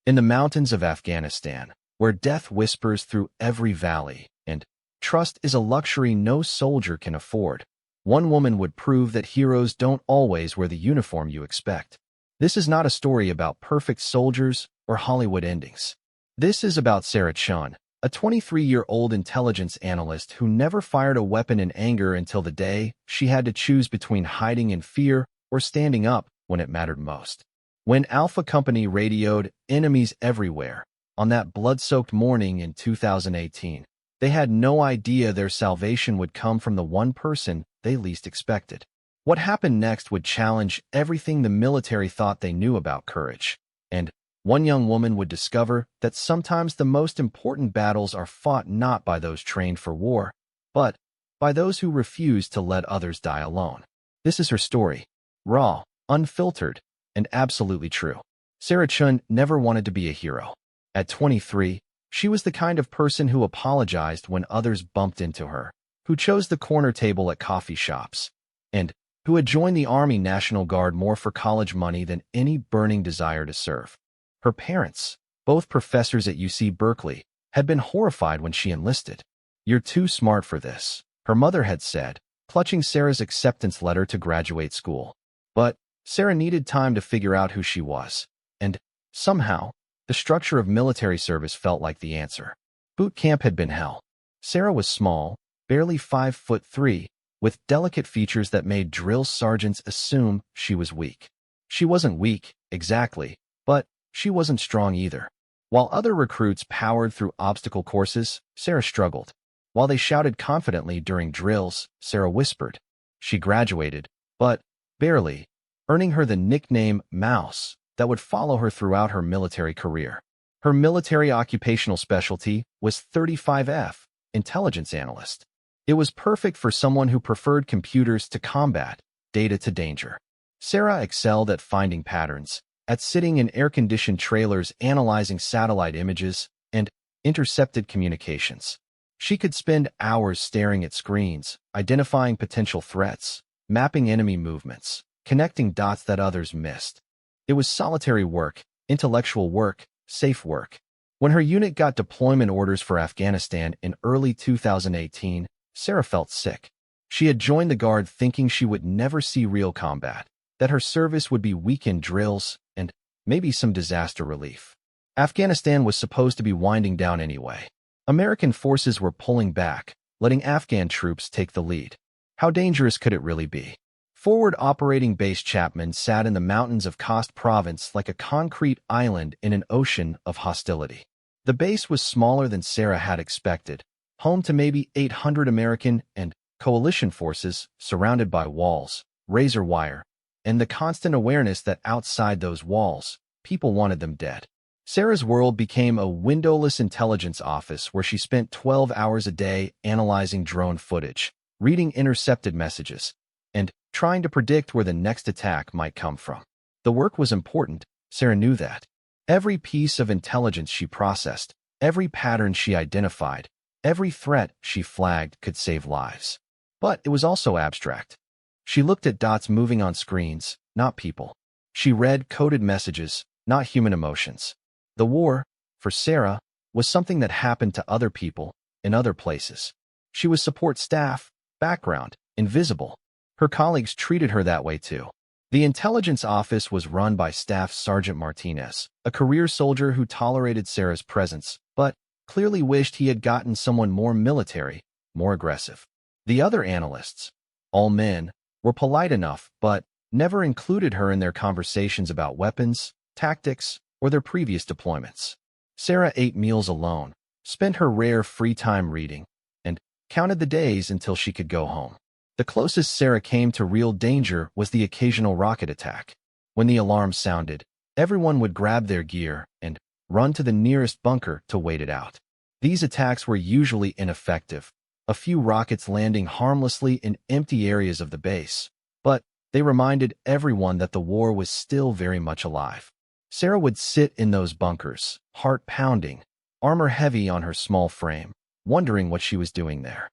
In the mountains of Afghanistan, where death whispers through every valley and trust is a luxury no soldier can afford, one woman would prove that heroes don't always wear the uniform you expect. This is not a story about perfect soldiers or Hollywood endings. This is about Sarah Chun, a 23-year-old intelligence analyst who never fired a weapon in anger until the day she had to choose between hiding in fear or standing up when it mattered most. When Alpha Company radioed enemies everywhere on that blood-soaked morning in 2018, they had no idea their salvation would come from the one person they least expected. What happened next would challenge everything the military thought they knew about courage, and one young woman would discover that sometimes the most important battles are fought not by those trained for war, but by those who refuse to let others die alone. This is her story, raw, unfiltered, and absolutely true. Sarah Chun never wanted to be a hero. At 23, she was the kind of person who apologized when others bumped into her, who chose the corner table at coffee shops, and who had joined the Army National Guard more for college money than any burning desire to serve. Her parents, both professors at UC Berkeley, had been horrified when she enlisted. "You're too smart for this," her mother had said, clutching Sarah's acceptance letter to graduate school. But Sarah needed time to figure out who she was, and somehow, the structure of military service felt like the answer. Boot camp had been hell. Sarah was small, barely 5'3", with delicate features that made drill sergeants assume she was weak. She wasn't weak, exactly, but she wasn't strong either. While other recruits powered through obstacle courses, Sarah struggled. While they shouted confidently during drills, Sarah whispered. She graduated, but barely, earning her the nickname Mouse that would follow her throughout her military career. Her military occupational specialty was 35F, intelligence analyst. It was perfect for someone who preferred computers to combat, data to danger. Sarah excelled at finding patterns, at sitting in air-conditioned trailers analyzing satellite images and intercepted communications. She could spend hours staring at screens, identifying potential threats, mapping enemy movements, connecting dots that others missed. It was solitary work, intellectual work, safe work. When her unit got deployment orders for Afghanistan in early 2018, Sarah felt sick. She had joined the Guard thinking she would never see real combat, that her service would be weekend drills and maybe some disaster relief. Afghanistan was supposed to be winding down anyway. American forces were pulling back, letting Afghan troops take the lead. How dangerous could it really be? Forward Operating Base Chapman sat in the mountains of Khost Province like a concrete island in an ocean of hostility. The base was smaller than Sarah had expected, home to maybe 800 American and coalition forces surrounded by walls, razor wire, and the constant awareness that outside those walls, people wanted them dead. Sarah's world became a windowless intelligence office where she spent 12 hours a day analyzing drone footage, reading intercepted messages, and trying to predict where the next attack might come from. The work was important, Sarah knew that. Every piece of intelligence she processed, every pattern she identified, every threat she flagged could save lives. But it was also abstract. She looked at dots moving on screens, not people. She read coded messages, not human emotions. The war, for Sarah, was something that happened to other people in other places. She was support staff, background, invisible. Her colleagues treated her that way too. The intelligence office was run by Staff Sergeant Martinez, a career soldier who tolerated Sarah's presence, but clearly wished he had gotten someone more military, more aggressive. The other analysts, all men, were polite enough, but never included her in their conversations about weapons, tactics, or their previous deployments. Sarah ate meals alone, spent her rare free time reading, and counted the days until she could go home. The closest Sarah came to real danger was the occasional rocket attack. When the alarm sounded, everyone would grab their gear and run to the nearest bunker to wait it out. These attacks were usually ineffective, a few rockets landing harmlessly in empty areas of the base, but they reminded everyone that the war was still very much alive. Sarah would sit in those bunkers, heart pounding, armor heavy on her small frame, wondering what she was doing there.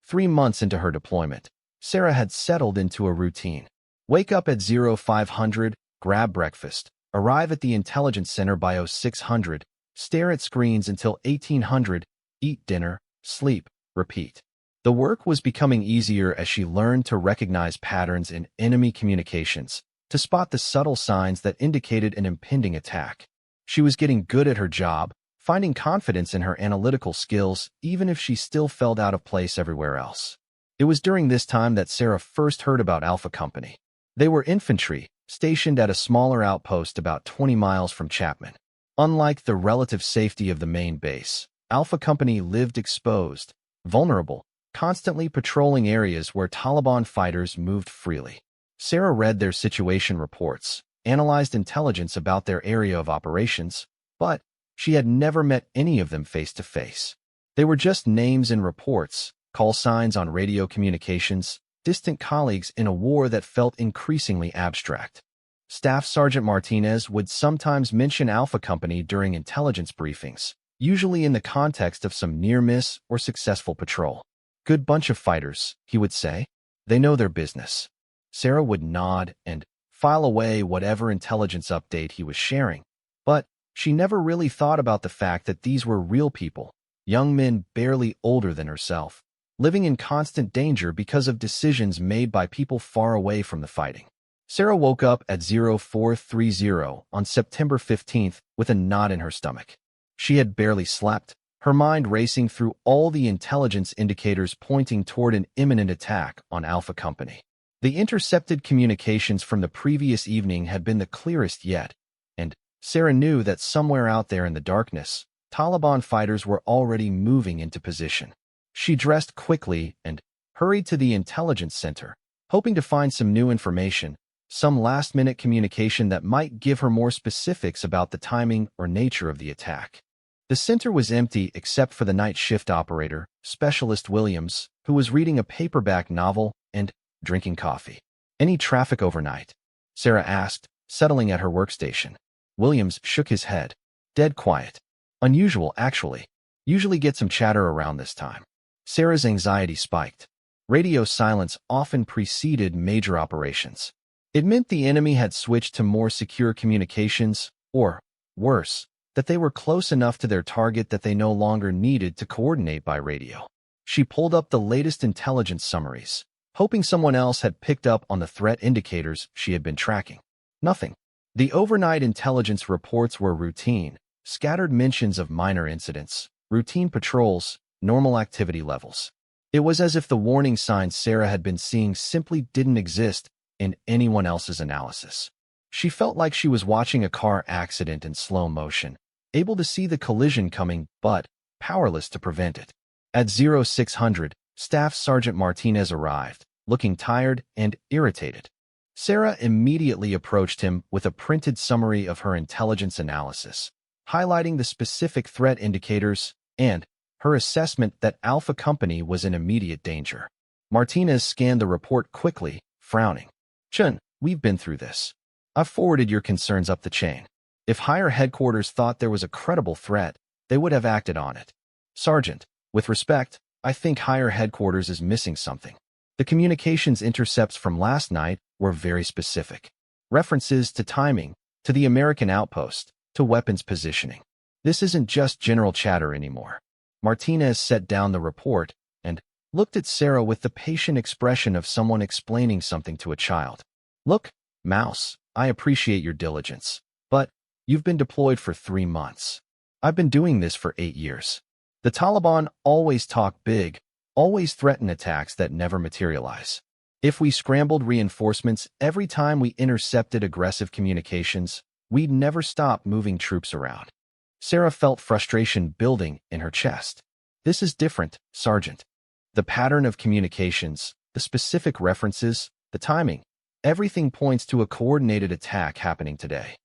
3 months into her deployment, Sarah had settled into a routine. Wake up at 0500, grab breakfast, arrive at the intelligence center by 0600, stare at screens until 1800, eat dinner, sleep, repeat. The work was becoming easier as she learned to recognize patterns in enemy communications, to spot the subtle signs that indicated an impending attack. She was getting good at her job, finding confidence in her analytical skills, even if she still felt out of place everywhere else. It was during this time that Sarah first heard about Alpha Company. They were infantry, stationed at a smaller outpost about 20 miles from Chapman. Unlike the relative safety of the main base, Alpha Company lived exposed, vulnerable, constantly patrolling areas where Taliban fighters moved freely. Sarah read their situation reports, analyzed intelligence about their area of operations, but she had never met any of them face to face. They were just names in reports, call signs on radio communications, distant colleagues in a war that felt increasingly abstract. Staff Sergeant Martinez would sometimes mention Alpha Company during intelligence briefings, usually in the context of some near-miss or successful patrol. Good bunch of fighters, he would say. They know their business. Sarah would nod and file away whatever intelligence update he was sharing, but she never really thought about the fact that these were real people, young men barely older than herself, living in constant danger because of decisions made by people far away from the fighting. Sarah woke up at 0430 on September 15th with a knot in her stomach. She had barely slept, her mind racing through all the intelligence indicators pointing toward an imminent attack on Alpha Company. The intercepted communications from the previous evening had been the clearest yet, and Sarah knew that somewhere out there in the darkness, Taliban fighters were already moving into position. She dressed quickly and hurried to the intelligence center, hoping to find some new information, some last-minute communication that might give her more specifics about the timing or nature of the attack. The center was empty except for the night shift operator, Specialist Williams, who was reading a paperback novel and drinking coffee. "Any traffic overnight?" Sarah asked, settling at her workstation. Williams shook his head. "Dead quiet. Unusual, actually. Usually get some chatter around this time." Sarah's anxiety spiked. Radio silence often preceded major operations. It meant the enemy had switched to more secure communications, or, worse, that they were close enough to their target that they no longer needed to coordinate by radio. She pulled up the latest intelligence summaries, hoping someone else had picked up on the threat indicators she had been tracking. Nothing. The overnight intelligence reports were routine, scattered mentions of minor incidents, routine patrols, normal activity levels. It was as if the warning signs Sarah had been seeing simply didn't exist in anyone else's analysis. She felt like she was watching a car accident in slow motion, able to see the collision coming but powerless to prevent it. At 0600, Staff Sergeant Martinez arrived, looking tired and irritated. Sarah immediately approached him with a printed summary of her intelligence analysis, highlighting the specific threat indicators and her assessment that Alpha Company was in immediate danger. Martinez scanned the report quickly, frowning. "Chun, we've been through this. I've forwarded your concerns up the chain. If higher headquarters thought there was a credible threat, they would have acted on it. Sergeant, with respect, I think higher headquarters is missing something. The communications intercepts from last night were very specific. References to timing, to the American outpost, to weapons positioning. This isn't just general chatter anymore." Martinez set down the report and looked at Sarah with the patient expression of someone explaining something to a child. "Look, Mouse, I appreciate your diligence, but you've been deployed for 3 months. I've been doing this for 8 years. The Taliban always talk big, always threaten attacks that never materialize. If we scrambled reinforcements every time we intercepted aggressive communications, we'd never stop moving troops around." Sarah felt frustration building in her chest. "This is different, Sergeant. The pattern of communications, the specific references, the timing, everything points to a coordinated attack happening today."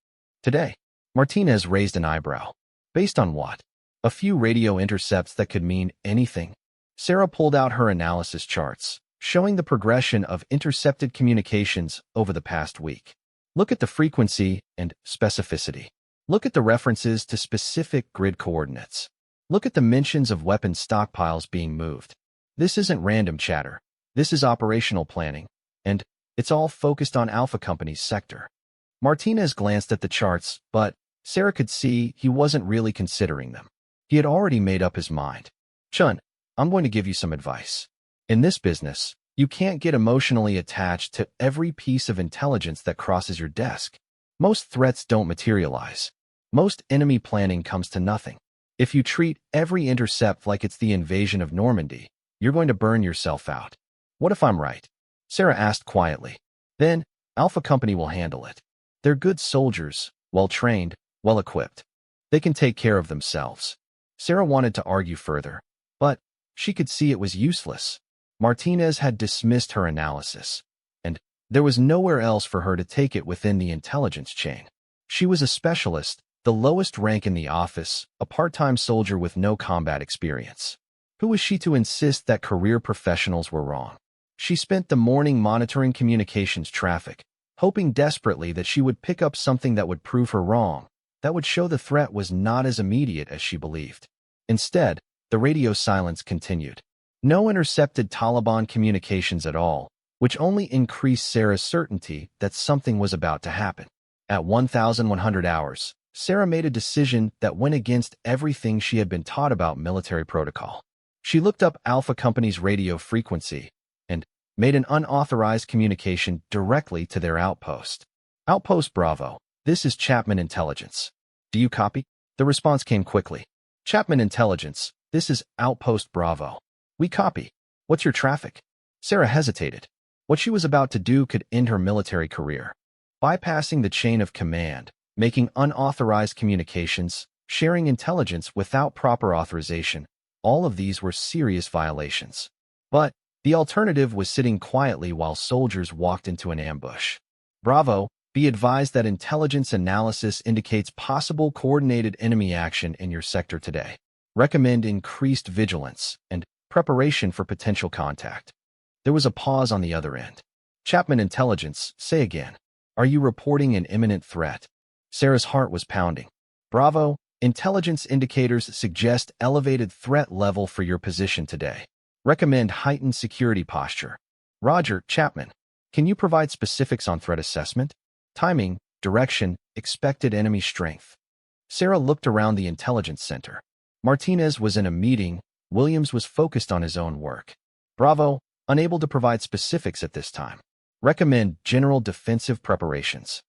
"Today?" Martinez raised an eyebrow. "Based on what? A few radio intercepts that could mean anything?" Sarah pulled out her analysis charts, showing the progression of intercepted communications over the past week. "Look at the frequency and specificity. Look at the references to specific grid coordinates. Look at the mentions of weapons stockpiles being moved. This isn't random chatter. This is operational planning, and it's all focused on Alpha Company's sector." Martinez glanced at the charts, but Sarah could see he wasn't really considering them. He had already made up his mind. Chun, I'm going to give you some advice. In this business, you can't get emotionally attached to every piece of intelligence that crosses your desk. Most threats don't materialize. Most enemy planning comes to nothing. If you treat every intercept like it's the invasion of Normandy, you're going to burn yourself out. What if I'm right? Sarah asked quietly. Then, Alpha Company will handle it. They're good soldiers, well-trained, well-equipped. They can take care of themselves. Sarah wanted to argue further, but she could see it was useless. Martinez had dismissed her analysis, and there was nowhere else for her to take it within the intelligence chain. She was a specialist, the lowest rank in the office, a part-time soldier with no combat experience. Who was she to insist that career professionals were wrong? She spent the morning monitoring communications traffic, hoping desperately that she would pick up something that would prove her wrong, that would show the threat was not as immediate as she believed. Instead, the radio silence continued. No intercepted Taliban communications at all, which only increased Sarah's certainty that something was about to happen. At 1,100 hours, Sarah made a decision that went against everything she had been taught about military protocol. She looked up Alpha Company's radio frequency and made an unauthorized communication directly to their outpost. Outpost Bravo, this is Chapman Intelligence. Do you copy? The response came quickly. Chapman Intelligence, this is Outpost Bravo. We copy. What's your traffic? Sarah hesitated. What she was about to do could end her military career. Bypassing the chain of command, making unauthorized communications, sharing intelligence without proper authorization, all of these were serious violations. But the alternative was sitting quietly while soldiers walked into an ambush. Bravo, be advised that intelligence analysis indicates possible coordinated enemy action in your sector today. Recommend increased vigilance and preparation for potential contact. There was a pause on the other end. Chapman Intelligence, say again. Are you reporting an imminent threat? Sarah's heart was pounding. Bravo, intelligence indicators suggest elevated threat level for your position today. Recommend heightened security posture. Roger, Chapman. Can you provide specifics on threat assessment? Timing, direction, expected enemy strength. Sarah looked around the intelligence center. Martinez was in a meeting. Williams was focused on his own work. Bravo, unable to provide specifics at this time. Recommend general defensive preparations.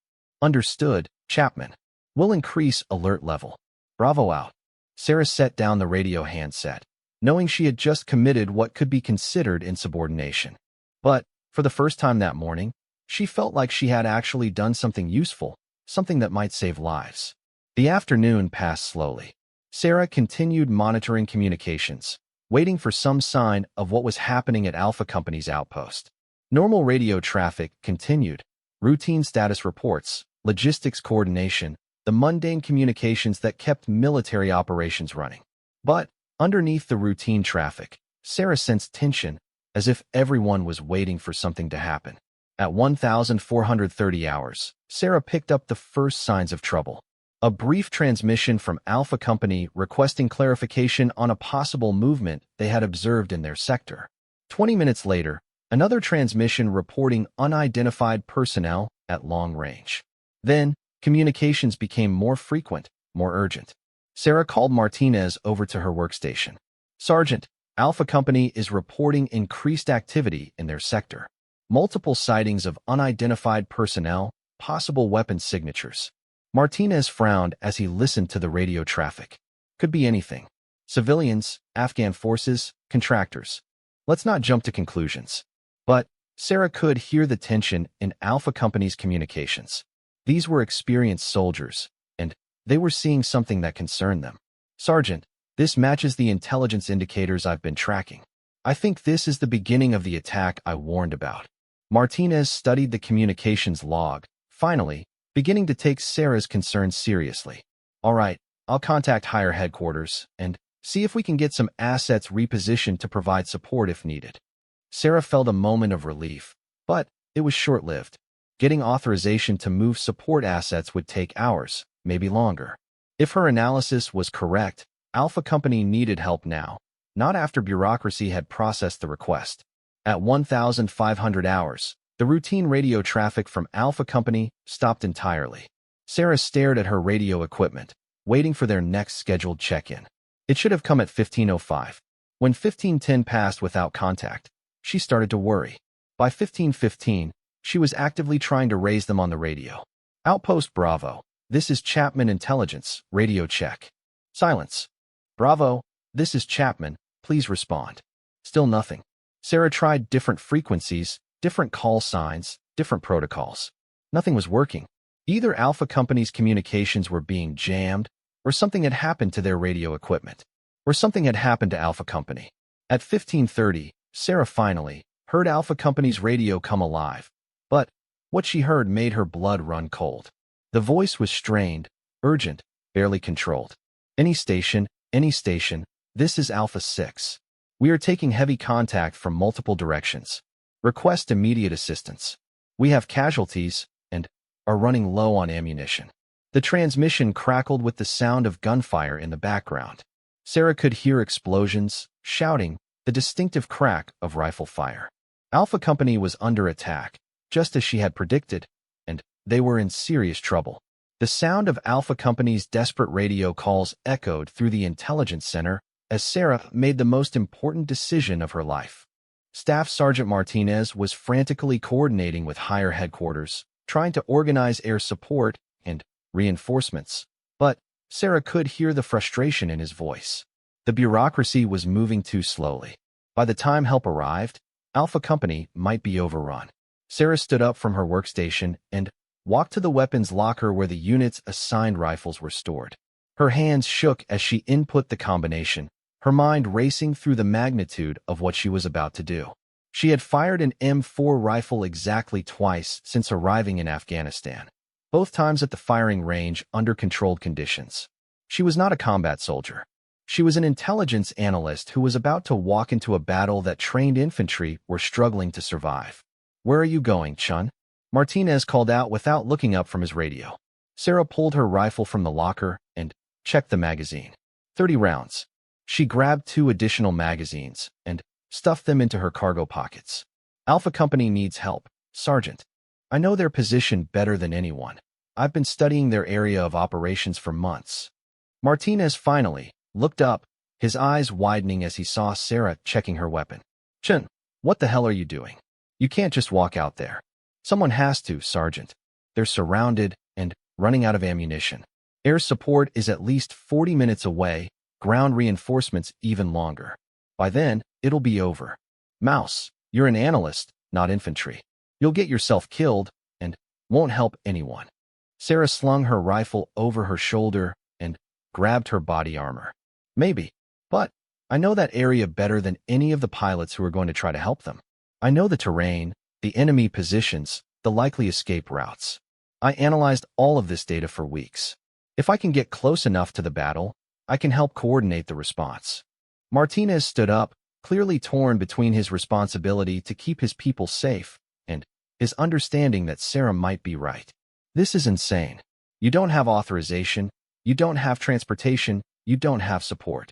Understood, Chapman. Will increase alert level. Bravo out. Sarah set down the radio handset, knowing she had just committed what could be considered insubordination. But, for the first time that morning, she felt like she had actually done something useful, something that might save lives. The afternoon passed slowly. Sarah continued monitoring communications, waiting for some sign of what was happening at Alpha Company's outpost. Normal radio traffic continued, routine status reports, logistics coordination, the mundane communications that kept military operations running. But, underneath the routine traffic, Sarah sensed tension, as if everyone was waiting for something to happen. At 1,430 hours, Sarah picked up the first signs of trouble. A brief transmission from Alpha Company requesting clarification on a possible movement they had observed in their sector. 20 minutes later, another transmission reporting unidentified personnel at long range. Then, communications became more frequent, more urgent. Sarah called Martinez over to her workstation. Sergeant, Alpha Company is reporting increased activity in their sector. Multiple sightings of unidentified personnel, possible weapon signatures. Martinez frowned as he listened to the radio traffic. Could be anything. Civilians, Afghan forces, contractors. Let's not jump to conclusions. But Sarah could hear the tension in Alpha Company's communications. These were experienced soldiers, and they were seeing something that concerned them. Sergeant, this matches the intelligence indicators I've been tracking. I think this is the beginning of the attack I warned about. Martinez studied the communications log, finally, beginning to take Sarah's concerns seriously. All right, I'll contact higher headquarters and see if we can get some assets repositioned to provide support if needed. Sarah felt a moment of relief, but it was short-lived. Getting authorization to move support assets would take hours, maybe longer. If her analysis was correct, Alpha Company needed help now, not after bureaucracy had processed the request. At 1,500 hours, The routine radio traffic from Alpha Company stopped entirely. Sarah stared at her radio equipment, waiting for their next scheduled check-in. It should have come at 15:05. When 15:10 passed without contact, she started to worry. By 15:15, she was actively trying to raise them on the radio. Outpost Bravo, this is Chapman Intelligence, radio check. Silence. Bravo, this is Chapman, please respond. Still nothing. Sarah tried different frequencies, different call signs, different protocols. Nothing was working. Either Alpha Company's communications were being jammed, or something had happened to their radio equipment. Or something had happened to Alpha Company. At 15:30, Sarah finally heard Alpha Company's radio come alive. But what she heard made her blood run cold. The voice was strained, urgent, barely controlled. Any station, this is Alpha 6. We are taking heavy contact from multiple directions. Request immediate assistance. We have casualties and are running low on ammunition. The transmission crackled with the sound of gunfire in the background. Sarah could hear explosions, shouting, the distinctive crack of rifle fire. Alpha Company was under attack, just as she had predicted, and they were in serious trouble. The sound of Alpha Company's desperate radio calls echoed through the intelligence center as Sarah made the most important decision of her life. Staff Sergeant Martinez was frantically coordinating with higher headquarters, trying to organize air support and reinforcements, but Sarah could hear the frustration in his voice. The bureaucracy was moving too slowly. By the time help arrived, Alpha Company might be overrun. Sarah stood up from her workstation and walked to the weapons locker where the unit's assigned rifles were stored. Her hands shook as she input the combination, her mind racing through the magnitude of what she was about to do. She had fired an M4 rifle exactly twice since arriving in Afghanistan, both times at the firing range under controlled conditions. She was not a combat soldier. She was an intelligence analyst who was about to walk into a battle that trained infantry were struggling to survive. "Where are you going, Chun?" Martinez called out without looking up from his radio. Sarah pulled her rifle from the locker and checked the magazine. 30 rounds. She grabbed 2 additional magazines and stuffed them into her cargo pockets. "Alpha Company needs help, Sergeant. I know their position better than anyone. I've been studying their area of operations for months." Martinez finally looked up, his eyes widening as he saw Sarah checking her weapon. "Chun, what the hell are you doing? You can't just walk out there." "Someone has to, Sergeant. They're surrounded and running out of ammunition. Air support is at least 40 minutes away, ground reinforcements even longer. By then, it'll be over. Mouse, you're an analyst, not infantry. You'll get yourself killed and won't help anyone." Sarah slung her rifle over her shoulder and grabbed her body armor. "Maybe, but I know that area better than any of the pilots who are going to try to help them. I know the terrain, the enemy positions, the likely escape routes. I analyzed all of this data for weeks. If I can get close enough to the battle, I can help coordinate the response." Martinez stood up, clearly torn between his responsibility to keep his people safe and his understanding that Sarah might be right. "This is insane. You don't have authorization, you don't have transportation, you don't have support."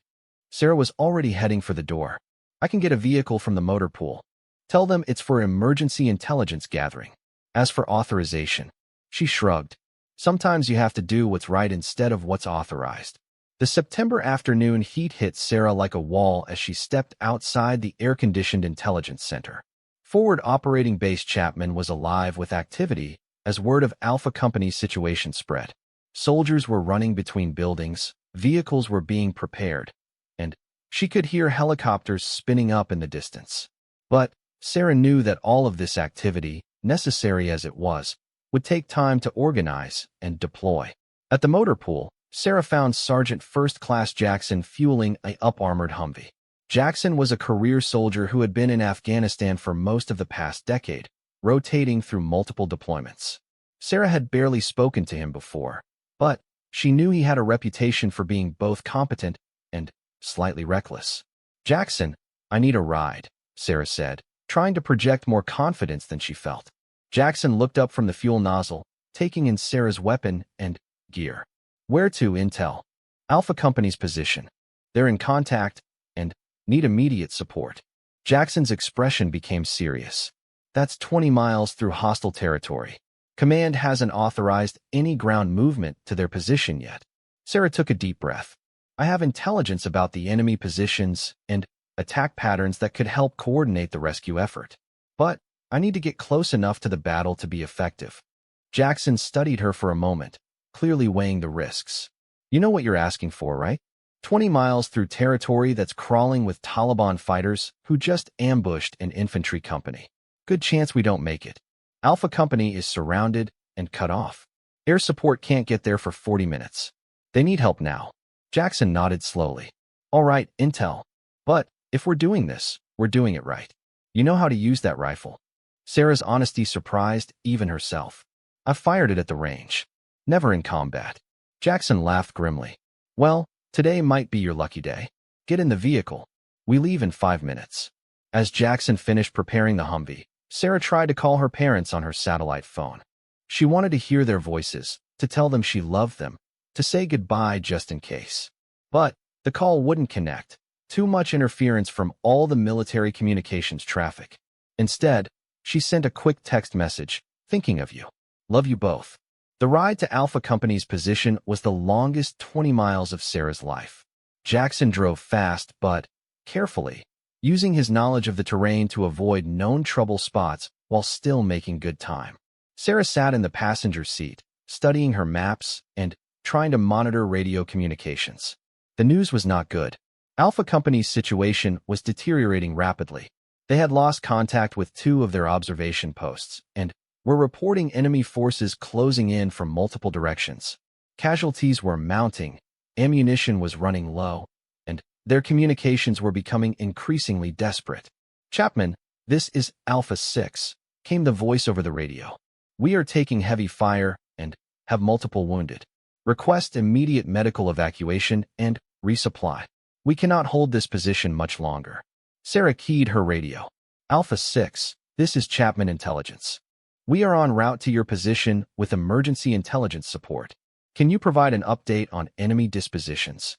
Sarah was already heading for the door. "I can get a vehicle from the motor pool. Tell them it's for emergency intelligence gathering." As for authorization, she shrugged. Sometimes you have to do what's right instead of what's authorized. The September afternoon heat hit Sarah like a wall as she stepped outside the air-conditioned intelligence center. Forward Operating Base Chapman was alive with activity as word of Alpha Company's situation spread. Soldiers were running between buildings, vehicles were being prepared, and she could hear helicopters spinning up in the distance. But Sarah knew that all of this activity, necessary as it was, would take time to organize and deploy. At the motor pool, Sarah found Sergeant First Class Jackson fueling a up-armored Humvee. Jackson was a career soldier who had been in Afghanistan for most of the past decade, rotating through multiple deployments. Sarah had barely spoken to him before, but she knew he had a reputation for being both competent and slightly reckless. "Jackson, I need a ride," Sarah said, trying to project more confidence than she felt. Jackson looked up from the fuel nozzle, taking in Sarah's weapon and gear. "Where to, Intel?" "Alpha Company's position. They're in contact and need immediate support." Jackson's expression became serious. That's 20 miles through hostile territory. Command hasn't authorized any ground movement to their position yet. Sarah took a deep breath. I have intelligence about the enemy positions and attack patterns that could help coordinate the rescue effort. But I need to get close enough to the battle to be effective. Jackson studied her for a moment, clearly weighing the risks. You know what you're asking for, right? 20 miles through territory that's crawling with Taliban fighters who just ambushed an infantry company. Good chance we don't make it. Alpha Company is surrounded and cut off. Air support can't get there for 40 minutes. They need help now. Jackson nodded slowly. All right, intel. But if we're doing this, we're doing it right. You know how to use that rifle. Sarah's honesty surprised even herself. I've fired it at the range. Never in combat. Jackson laughed grimly. Well, today might be your lucky day. Get in the vehicle. We leave in 5 minutes. As Jackson finished preparing the Humvee, Sarah tried to call her parents on her satellite phone. She wanted to hear their voices, to tell them she loved them, to say goodbye just in case. But the call wouldn't connect. Too much interference from all the military communications traffic. Instead, she sent a quick text message, thinking of you. Love you both. The ride to Alpha Company's position was the longest 20 miles of Sarah's life. Jackson drove fast but carefully, using his knowledge of the terrain to avoid known trouble spots while still making good time. Sarah sat in the passenger seat, studying her maps and trying to monitor radio communications. The news was not good. Alpha Company's situation was deteriorating rapidly. They had lost contact with 2 of their observation posts and were reporting enemy forces closing in from multiple directions. Casualties were mounting, ammunition was running low, and their communications were becoming increasingly desperate. Chapman, this is Alpha 6, came the voice over the radio. We are taking heavy fire and have multiple wounded. Request immediate medical evacuation and resupply. We cannot hold this position much longer. Sarah keyed her radio. Alpha 6, this is Chapman Intelligence. We are en route to your position with emergency intelligence support. Can you provide an update on enemy dispositions?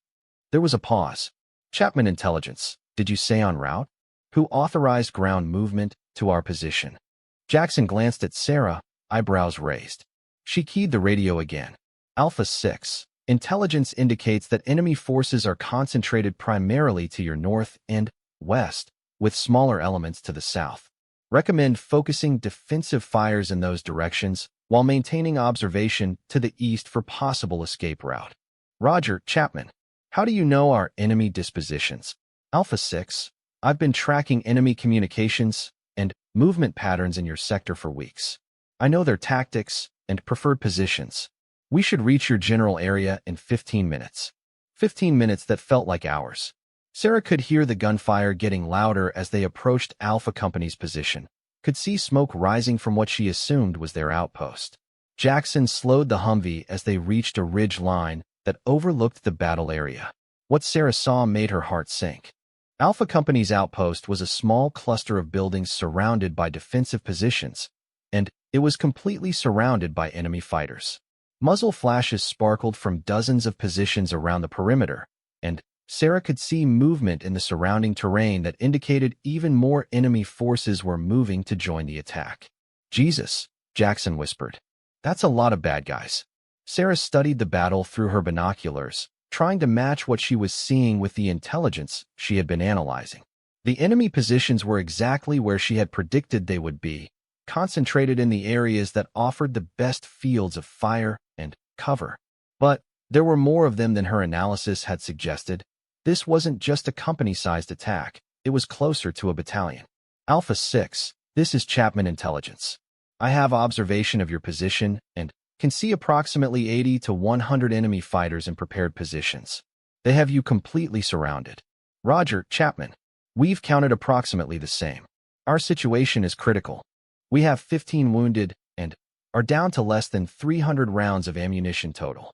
There was a pause. Chapman Intelligence, did you say en route? Who authorized ground movement to our position? Jackson glanced at Sarah, eyebrows raised. She keyed the radio again. Alpha 6, intelligence indicates that enemy forces are concentrated primarily to your north and west, with smaller elements to the south. Recommend focusing defensive fires in those directions while maintaining observation to the east for possible escape route. Roger, Chapman. How do you know our enemy dispositions? Alpha 6, I've been tracking enemy communications and movement patterns in your sector for weeks. I know their tactics and preferred positions. We should reach your general area in 15 minutes. 15 minutes that felt like hours. Sarah could hear the gunfire getting louder as they approached Alpha Company's position, could see smoke rising from what she assumed was their outpost. Jackson slowed the Humvee as they reached a ridge line that overlooked the battle area. What Sarah saw made her heart sink. Alpha Company's outpost was a small cluster of buildings surrounded by defensive positions, and it was completely surrounded by enemy fighters. Muzzle flashes sparkled from dozens of positions around the perimeter, and Sarah could see movement in the surrounding terrain that indicated even more enemy forces were moving to join the attack. Jesus, Jackson whispered. That's a lot of bad guys. Sarah studied the battle through her binoculars, trying to match what she was seeing with the intelligence she had been analyzing. The enemy positions were exactly where she had predicted they would be, concentrated in the areas that offered the best fields of fire and cover. But there were more of them than her analysis had suggested. This wasn't just a company-sized attack, it was closer to a battalion. Alpha 6, this is Chapman Intelligence. I have observation of your position and can see approximately 80 to 100 enemy fighters in prepared positions. They have you completely surrounded. Roger, Chapman. We've counted approximately the same. Our situation is critical. We have 15 wounded and are down to less than 300 rounds of ammunition total.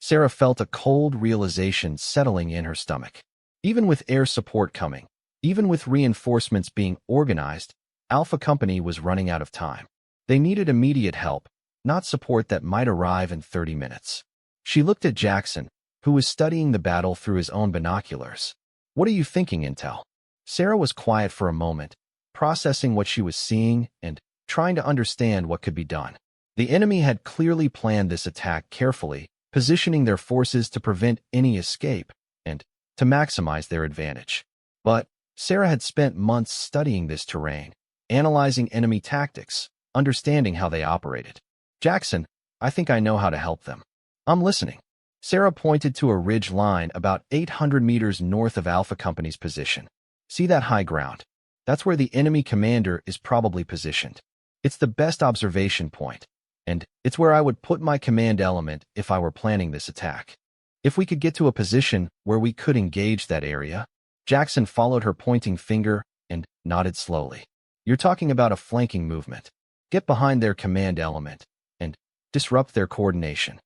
Sarah felt a cold realization settling in her stomach. Even with air support coming, even with reinforcements being organized, Alpha Company was running out of time. They needed immediate help, not support that might arrive in 30 minutes. She looked at Jackson, who was studying the battle through his own binoculars. What are you thinking, Intel? Sarah was quiet for a moment, processing what she was seeing and trying to understand what could be done. The enemy had clearly planned this attack carefully, positioning their forces to prevent any escape and to maximize their advantage. But Sarah had spent months studying this terrain, analyzing enemy tactics, understanding how they operated. Jackson, I think I know how to help them. I'm listening. Sarah pointed to a ridge line about 800 meters north of Alpha Company's position. See that high ground? That's where the enemy commander is probably positioned. It's the best observation point, and it's where I would put my command element if I were planning this attack. If we could get to a position where we could engage that area. Jackson followed her pointing finger and nodded slowly. You're talking about a flanking movement. Get behind their command element and disrupt their coordination.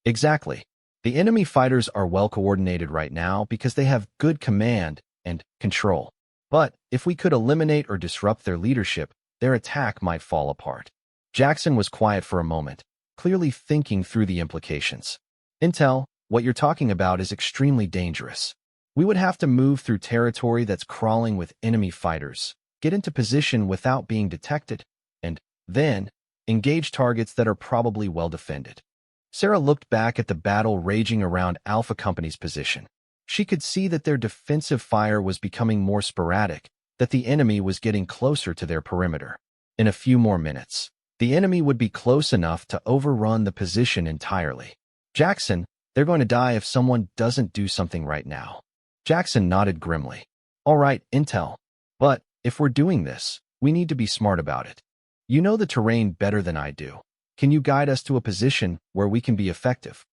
Exactly. The enemy fighters are well coordinated right now because they have good command and control. But if we could eliminate or disrupt their leadership, their attack might fall apart. Jackson was quiet for a moment, clearly thinking through the implications. Intel, what you're talking about is extremely dangerous. We would have to move through territory that's crawling with enemy fighters, get into position without being detected, and then engage targets that are probably well defended. Sarah looked back at the battle raging around Alpha Company's position. She could see that their defensive fire was becoming more sporadic, that the enemy was getting closer to their perimeter. In a few more minutes, the enemy would be close enough to overrun the position entirely. Jackson, they're going to die if someone doesn't do something right now. Jackson nodded grimly. All right, Intel. But if we're doing this, we need to be smart about it. You know the terrain better than I do. Can you guide us to a position where we can be effective?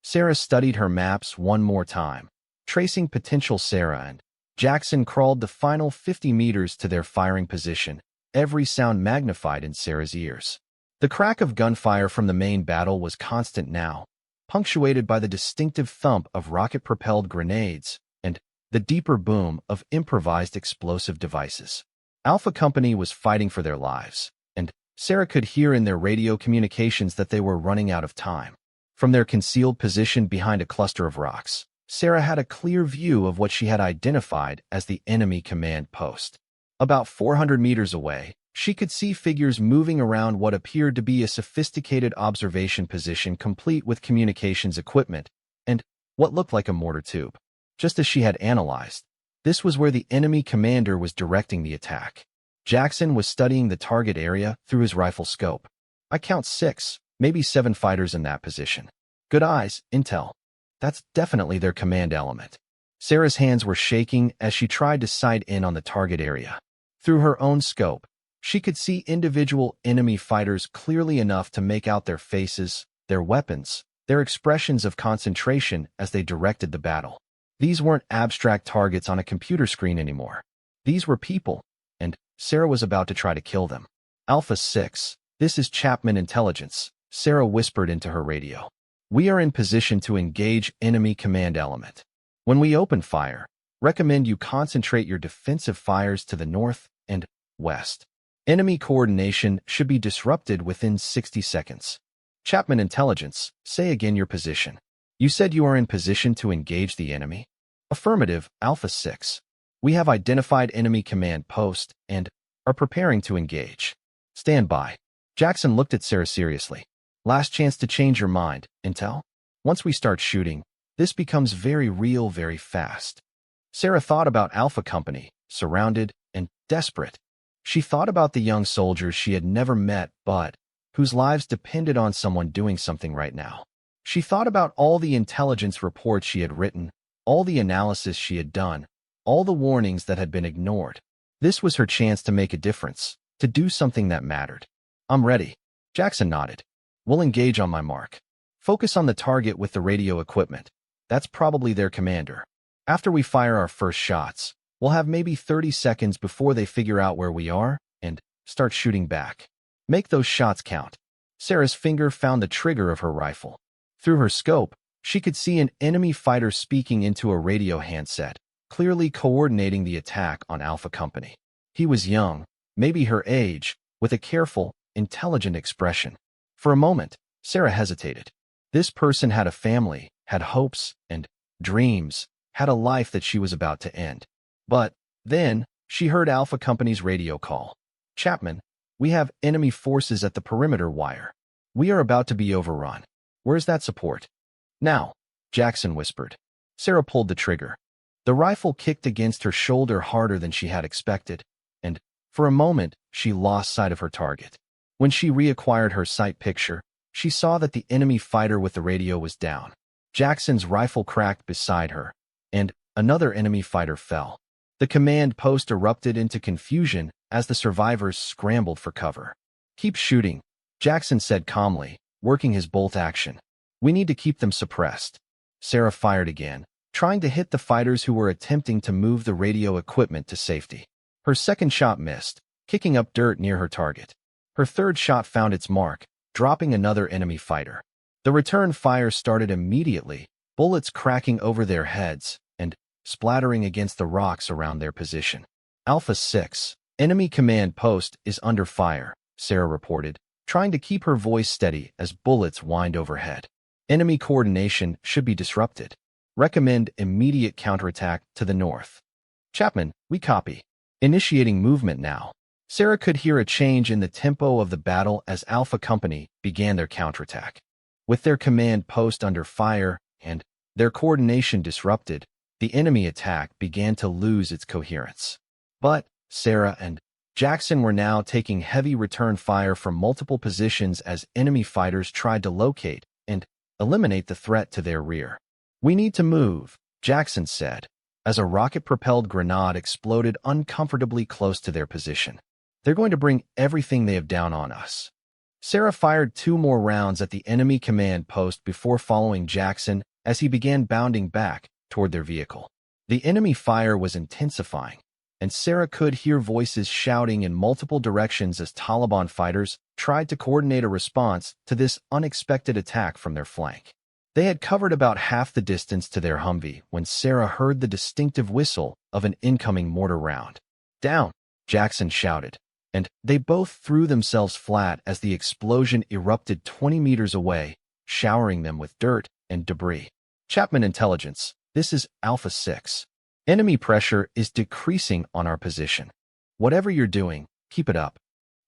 Sarah studied her maps one more time, tracing potential Sarah and Jackson crawled the final 50 meters to their firing position, every sound magnified in Sarah's ears. The crack of gunfire from the main battle was constant now, punctuated by the distinctive thump of rocket-propelled grenades and the deeper boom of improvised explosive devices. Alpha Company was fighting for their lives, and Sarah could hear in their radio communications that they were running out of time. From their concealed position behind a cluster of rocks, Sarah had a clear view of what she had identified as the enemy command post. About 400 meters away, she could see figures moving around what appeared to be a sophisticated observation position complete with communications equipment and what looked like a mortar tube. Just as she had analyzed, this was where the enemy commander was directing the attack. Jackson was studying the target area through his rifle scope. I count 6, maybe 7 fighters in that position. Good eyes, Intel. That's definitely their command element. Sarah's hands were shaking as she tried to sight in on the target area. Through her own scope, she could see individual enemy fighters clearly enough to make out their faces, their weapons, their expressions of concentration as they directed the battle. These weren't abstract targets on a computer screen anymore. These were people, and Sarah was about to try to kill them. Alpha 6, this is Chapman Intelligence, Sarah whispered into her radio. We are in position to engage enemy command element. When we open fire, recommend you concentrate your defensive fires to the north and west. Enemy coordination should be disrupted within 60 seconds. Chapman Intelligence, say again your position. You said you are in position to engage the enemy? Affirmative, Alpha 6. We have identified enemy command post and are preparing to engage. Stand by. Jackson looked at Sarah seriously. Last chance to change your mind, Intel. Once we start shooting, this becomes very real very fast. Sarah thought about Alpha Company, surrounded and desperate. She thought about the young soldiers she had never met but whose lives depended on someone doing something right now. She thought about all the intelligence reports she had written, all the analysis she had done, all the warnings that had been ignored. This was her chance to make a difference, to do something that mattered. I'm ready. Jackson nodded. We'll engage on my mark. Focus on the target with the radio equipment. That's probably their commander. After we fire our first shots, we'll have maybe 30 seconds before they figure out where we are and start shooting back. Make those shots count. Sarah's finger found the trigger of her rifle. Through her scope, she could see an enemy fighter speaking into a radio handset, clearly coordinating the attack on Alpha Company. He was young, maybe her age, with a careful, intelligent expression. For a moment, Sarah hesitated. This person had a family, had hopes and dreams, had a life that she was about to end. But then, she heard Alpha Company's radio call. "Chapman, we have enemy forces at the perimeter wire. We are about to be overrun. Where's that support?" "Now," Jackson whispered. Sarah pulled the trigger. The rifle kicked against her shoulder harder than she had expected, and for a moment she lost sight of her target. When she reacquired her sight picture, she saw that the enemy fighter with the radio was down. Jackson's rifle cracked beside her, and another enemy fighter fell. The command post erupted into confusion as the survivors scrambled for cover. "Keep shooting," Jackson said calmly, working his bolt action. "We need to keep them suppressed." Sarah fired again, trying to hit the fighters who were attempting to move the radio equipment to safety. Her second shot missed, kicking up dirt near her target. Her third shot found its mark, dropping another enemy fighter. The return fire started immediately, bullets cracking over their heads and splattering against the rocks around their position. "Alpha 6, enemy command post is under fire," Sarah reported, trying to keep her voice steady as bullets whined overhead. "Enemy coordination should be disrupted. Recommend immediate counterattack to the north." "Chapman, we copy. Initiating movement now." Sarah could hear a change in the tempo of the battle as Alpha Company began their counterattack. With their command post under fire and their coordination disrupted, the enemy attack began to lose its coherence. But Sarah and Jackson were now taking heavy return fire from multiple positions as enemy fighters tried to locate and eliminate the threat to their rear. "We need to move," Jackson said, as a rocket-propelled grenade exploded uncomfortably close to their position. "They're going to bring everything they have down on us." Sarah fired 2 more rounds at the enemy command post before following Jackson as he began bounding back toward their vehicle. The enemy fire was intensifying, and Sarah could hear voices shouting in multiple directions as Taliban fighters tried to coordinate a response to this unexpected attack from their flank. They had covered about half the distance to their Humvee when Sarah heard the distinctive whistle of an incoming mortar round. "Down!" Jackson shouted, and they both threw themselves flat as the explosion erupted 20 meters away, showering them with dirt and debris. "Chapman Intelligence, this is Alpha 6. Enemy pressure is decreasing on our position. Whatever you're doing, keep it up."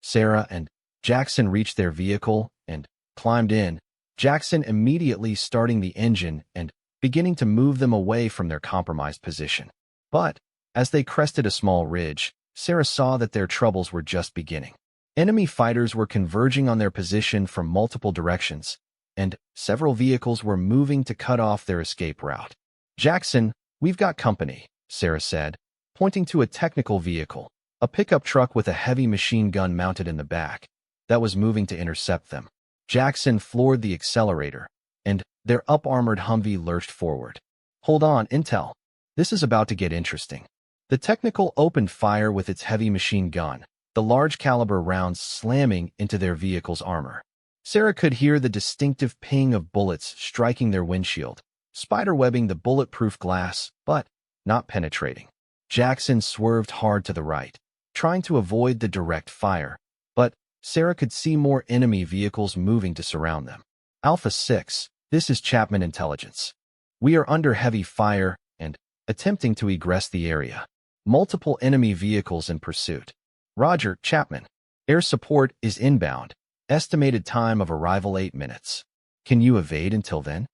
Sarah and Jackson reached their vehicle and climbed in, Jackson immediately starting the engine and beginning to move them away from their compromised position. But as they crested a small ridge, Sarah saw that their troubles were just beginning. Enemy fighters were converging on their position from multiple directions, and several vehicles were moving to cut off their escape route. "Jackson, we've got company," Sarah said, pointing to a technical vehicle, a pickup truck with a heavy machine gun mounted in the back, that was moving to intercept them. Jackson floored the accelerator, and their up-armored Humvee lurched forward. "Hold on, Intel. This is about to get interesting." The technical opened fire with its heavy machine gun, the large-caliber rounds slamming into their vehicle's armor. Sarah could hear the distinctive ping of bullets striking their windshield, spiderwebbing the bulletproof glass, but not penetrating. Jackson swerved hard to the right, trying to avoid the direct fire, but Sarah could see more enemy vehicles moving to surround them. "Alpha 6, this is Chapman Intelligence. We are under heavy fire and attempting to egress the area. Multiple enemy vehicles in pursuit." "Roger, Chapman. Air support is inbound. Estimated time of arrival 8 minutes. Can you evade until then?"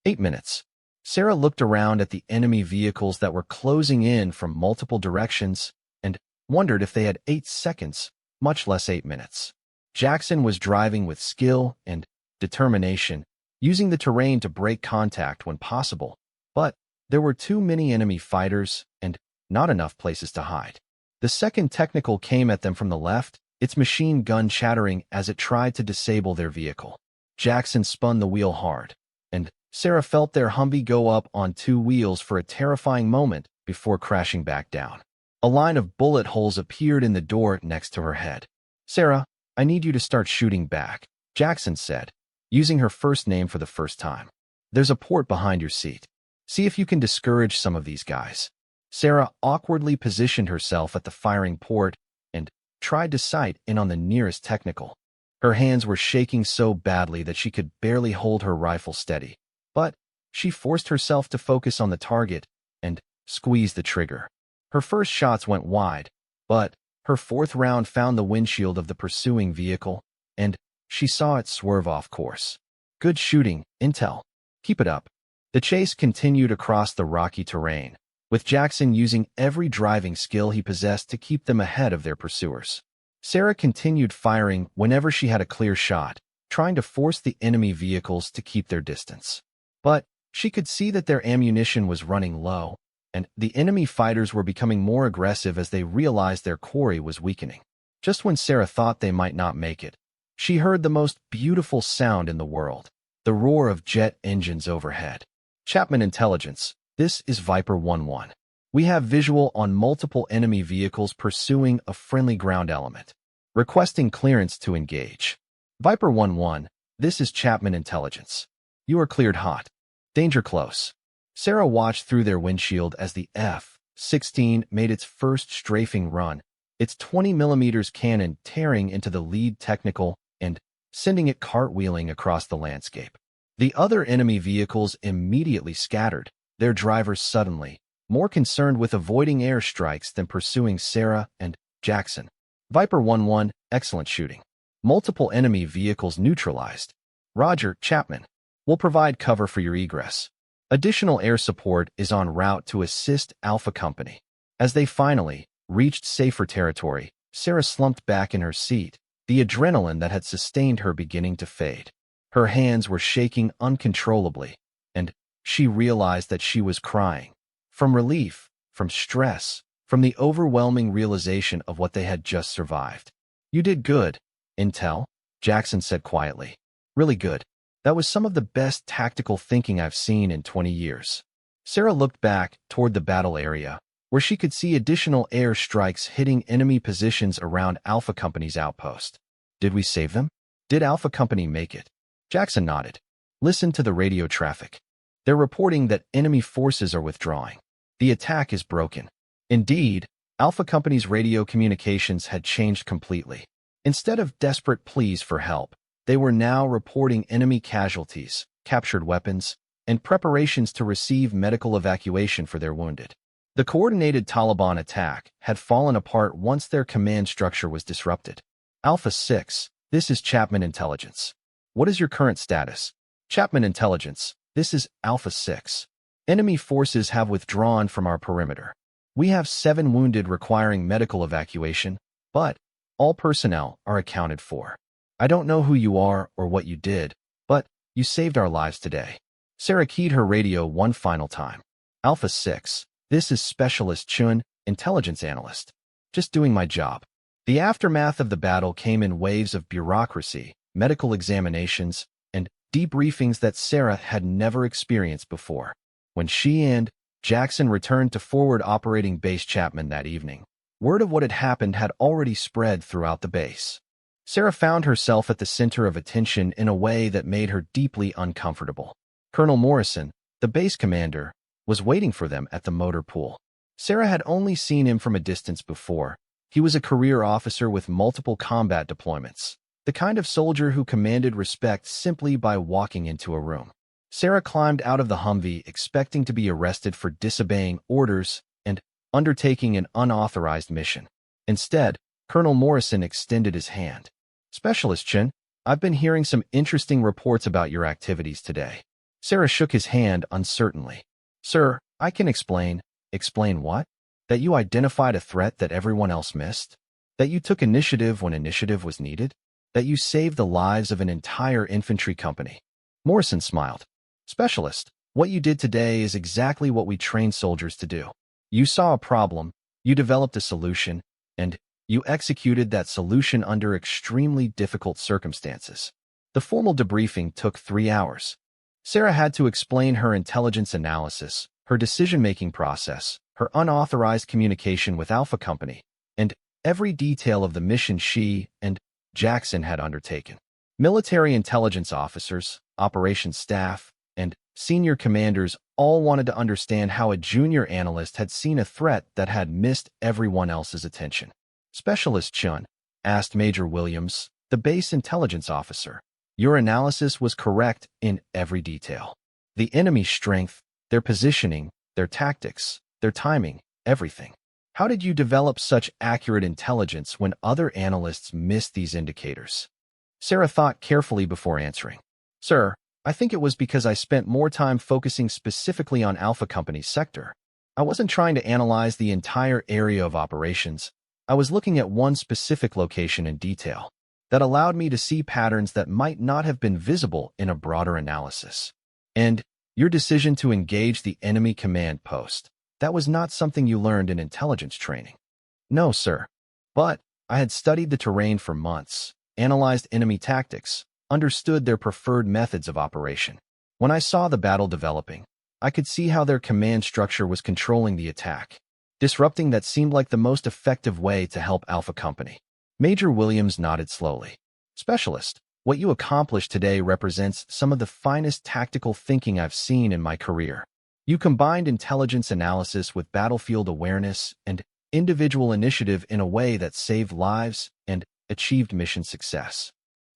8 minutes. Sarah looked around at the enemy vehicles that were closing in from multiple directions and wondered if they had 8 seconds, much less 8 minutes. Jackson was driving with skill and determination, using the terrain to break contact when possible, but there were too many enemy fighters and not enough places to hide. The second technical came at them from the left, its machine gun chattering as it tried to disable their vehicle. Jackson spun the wheel hard, and Sarah felt their Humvee go up on 2 wheels for a terrifying moment before crashing back down. A line of bullet holes appeared in the door next to her head. "Sarah, I need you to start shooting back," Jackson said, using her first name for the first time. "There's a port behind your seat. See if you can discourage some of these guys." Sarah awkwardly positioned herself at the firing port and tried to sight in on the nearest technical. Her hands were shaking so badly that she could barely hold her rifle steady, but she forced herself to focus on the target and squeezed the trigger. Her first shots went wide, But her fourth round found the windshield of the pursuing vehicle, and she saw it swerve off course. Good shooting, Intel. Keep it up. The chase continued across the rocky terrain, with Jackson using every driving skill he possessed to keep them ahead of their pursuers. Sarah continued firing whenever she had a clear shot, trying to force the enemy vehicles to keep their distance. But she could see that their ammunition was running low, and the enemy fighters were becoming more aggressive as they realized their quarry was weakening. Just when Sarah thought they might not make it, she heard the most beautiful sound in the world, the roar of jet engines overhead. Chapman Intelligence, this is Viper 1-1. We have visual on multiple enemy vehicles pursuing a friendly ground element. Requesting clearance to engage. Viper 1-1, this is Chapman Intelligence. You are cleared hot. Danger close. Sarah watched through their windshield as the F-16 made its first strafing run, its 20mm cannon tearing into the lead technical and sending it cartwheeling across the landscape. The other enemy vehicles immediately scattered, their drivers suddenly more concerned with avoiding airstrikes than pursuing Sarah and Jackson. Viper 1-1, excellent shooting. Multiple enemy vehicles neutralized. Roger, Chapman. We'll provide cover for your egress. Additional air support is en route to assist Alpha Company. As they finally reached safer territory, Sarah slumped back in her seat, the adrenaline that had sustained her beginning to fade. Her hands were shaking uncontrollably, and she realized that she was crying. From relief, from stress, from the overwhelming realization of what they had just survived. You did good, Intel, Jackson said quietly. Really good. That was some of the best tactical thinking I've seen in 20 years. Sarah looked back toward the battle area, where she could see additional air strikes hitting enemy positions around Alpha Company's outpost. Did we save them? Did Alpha Company make it? Jackson nodded. Listen to the radio traffic. They're reporting that enemy forces are withdrawing. The attack is broken. Indeed, Alpha Company's radio communications had changed completely. Instead of desperate pleas for help, they were now reporting enemy casualties, captured weapons, and preparations to receive medical evacuation for their wounded. The coordinated Taliban attack had fallen apart once their command structure was disrupted. Alpha 6, this is Chapman Intelligence. What is your current status? Chapman Intelligence, this is Alpha 6. Enemy forces have withdrawn from our perimeter. We have 7 wounded requiring medical evacuation, but all personnel are accounted for. I don't know who you are or what you did, but you saved our lives today. Sarah keyed her radio one final time. Alpha 6, this is Specialist Chun, Intelligence Analyst. Just doing my job. The aftermath of the battle came in waves of bureaucracy, medical examinations, and debriefings that Sarah had never experienced before. When she and Jackson returned to Forward Operating Base Chapman that evening, word of what had happened had already spread throughout the base. Sarah found herself at the center of attention in a way that made her deeply uncomfortable. Colonel Morrison, the base commander, was waiting for them at the motor pool. Sarah had only seen him from a distance before. He was a career officer with multiple combat deployments, the kind of soldier who commanded respect simply by walking into a room. Sarah climbed out of the Humvee expecting to be arrested for disobeying orders and undertaking an unauthorized mission. Instead, Colonel Morrison extended his hand. Specialist Chin, I've been hearing some interesting reports about your activities today. Sarah shook his hand uncertainly. Sir, I can explain. Explain what? That you identified a threat that everyone else missed? That you took initiative when initiative was needed? That you saved the lives of an entire infantry company? Morrison smiled. Specialist, what you did today is exactly what we train soldiers to do. You saw a problem, you developed a solution, and you executed that solution under extremely difficult circumstances. The formal debriefing took 3 hours. Sarah had to explain her intelligence analysis, her decision-making process, her unauthorized communication with Alpha Company, and every detail of the mission she and Jackson had undertaken. Military intelligence officers, operations staff, and senior commanders all wanted to understand how a junior analyst had seen a threat that had missed everyone else's attention. Specialist Chun asked Major Williams, the base intelligence officer. Your analysis was correct in every detail. The enemy's strength, their positioning, their tactics, their timing, everything. How did you develop such accurate intelligence when other analysts missed these indicators? Sarah thought carefully before answering. Sir, I think it was because I spent more time focusing specifically on Alpha Company's sector. I wasn't trying to analyze the entire area of operations. I was looking at one specific location in detail. That allowed me to see patterns that might not have been visible in a broader analysis. And your decision to engage the enemy command post, that was not something you learned in intelligence training. No, sir. But I had studied the terrain for months, analyzed enemy tactics, understood their preferred methods of operation. When I saw the battle developing, I could see how their command structure was controlling the attack, disrupting that seemed like the most effective way to help Alpha Company. Major Williams nodded slowly. Specialist, what you accomplished today represents some of the finest tactical thinking I've seen in my career. You combined intelligence analysis with battlefield awareness and individual initiative in a way that saved lives and achieved mission success.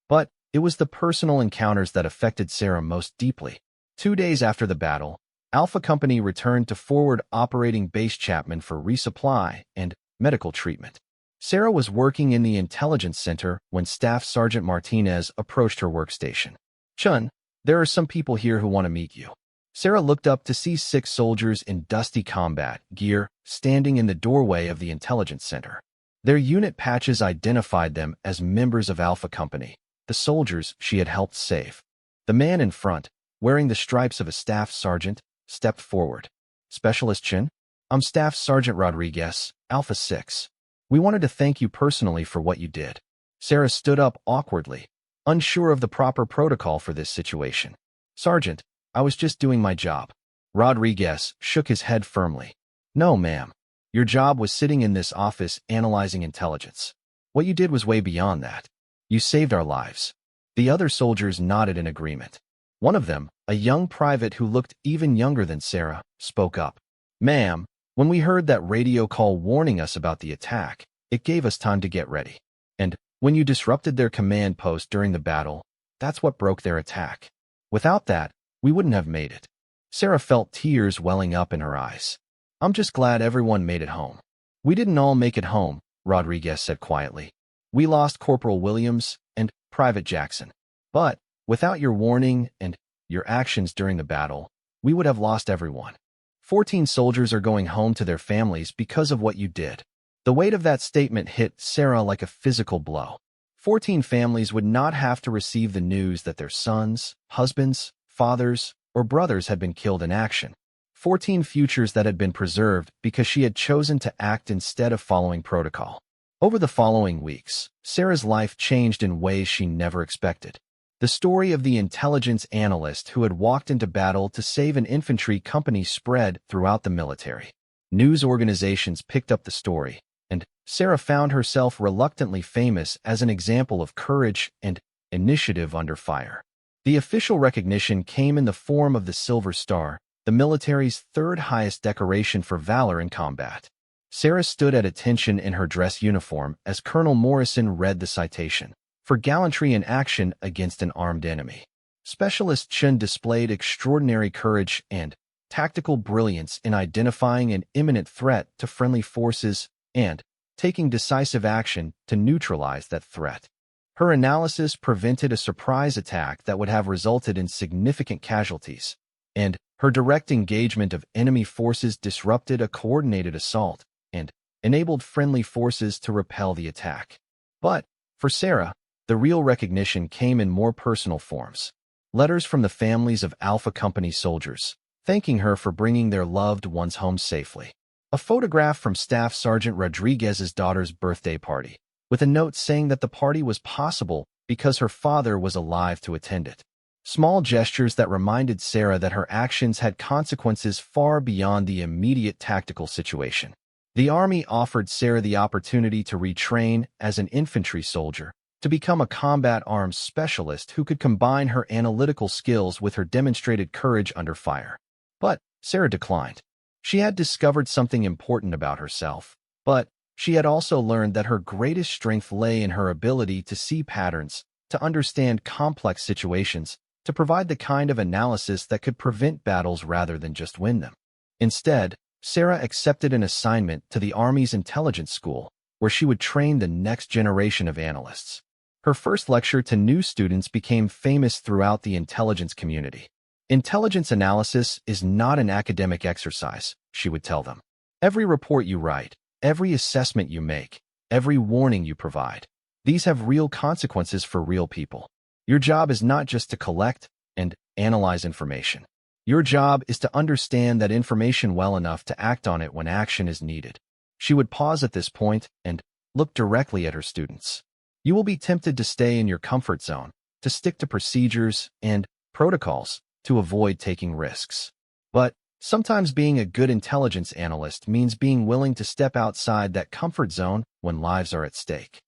But it was the personal encounters that affected Sarah most deeply. 2 days after the battle, Alpha Company returned to forward operating Base Chapman for resupply and medical treatment. Sarah was working in the intelligence center when Staff Sergeant Martinez approached her workstation. Chun, there are some people here who want to meet you. Sarah looked up to see 6 soldiers in dusty combat gear standing in the doorway of the intelligence center. Their unit patches identified them as members of Alpha Company, the soldiers she had helped save. The man in front, wearing the stripes of a staff sergeant, stepped forward. Specialist Chin, I'm Staff Sergeant Rodriguez, Alpha 6. We wanted to thank you personally for what you did. Sarah stood up awkwardly, unsure of the proper protocol for this situation. Sergeant, I was just doing my job. Rodriguez shook his head firmly. No, ma'am. Your job was sitting in this office analyzing intelligence. What you did was way beyond that. You saved our lives. The other soldiers nodded in agreement. One of them, a young private who looked even younger than Sarah, spoke up. Ma'am, when we heard that radio call warning us about the attack, it gave us time to get ready. And when you disrupted their command post during the battle, that's what broke their attack. Without that, we wouldn't have made it. Sarah felt tears welling up in her eyes. I'm just glad everyone made it home. We didn't all make it home, Rodriguez said quietly. We lost Corporal Williams and Private Jackson. But without your warning and your actions during the battle, we would have lost everyone. 14 soldiers are going home to their families because of what you did. The weight of that statement hit Sarah like a physical blow. 14 families would not have to receive the news that their sons, husbands, fathers, or brothers had been killed in action. 14 futures that had been preserved because she had chosen to act instead of following protocol. Over the following weeks, Sarah's life changed in ways she never expected. The story of the intelligence analyst who had walked into battle to save an infantry company spread throughout the military. News organizations picked up the story, and Sarah found herself reluctantly famous as an example of courage and initiative under fire. The official recognition came in the form of the Silver Star, the military's 3rd highest decoration for valor in combat. Sarah stood at attention in her dress uniform as Colonel Morrison read the citation. For gallantry in action against an armed enemy. Specialist Chen displayed extraordinary courage and tactical brilliance in identifying an imminent threat to friendly forces and taking decisive action to neutralize that threat. Her analysis prevented a surprise attack that would have resulted in significant casualties, and her direct engagement of enemy forces disrupted a coordinated assault and enabled friendly forces to repel the attack. But, for Sarah, the real recognition came in more personal forms. Letters from the families of Alpha Company soldiers, thanking her for bringing their loved ones home safely. A photograph from Staff Sergeant Rodriguez's daughter's birthday party, with a note saying that the party was possible because her father was alive to attend it. Small gestures that reminded Sarah that her actions had consequences far beyond the immediate tactical situation. The Army offered Sarah the opportunity to retrain as an infantry soldier, to become a combat arms specialist who could combine her analytical skills with her demonstrated courage under fire. But Sarah declined. She had discovered something important about herself, but she had also learned that her greatest strength lay in her ability to see patterns, to understand complex situations, to provide the kind of analysis that could prevent battles rather than just win them. Instead, Sarah accepted an assignment to the Army's intelligence school, where she would train the next generation of analysts. Her first lecture to new students became famous throughout the intelligence community. Intelligence analysis is not an academic exercise, she would tell them. Every report you write, every assessment you make, every warning you provide, these have real consequences for real people. Your job is not just to collect and analyze information. Your job is to understand that information well enough to act on it when action is needed. She would pause at this point and look directly at her students. You will be tempted to stay in your comfort zone, to stick to procedures and protocols, to avoid taking risks. But sometimes being a good intelligence analyst means being willing to step outside that comfort zone when lives are at stake.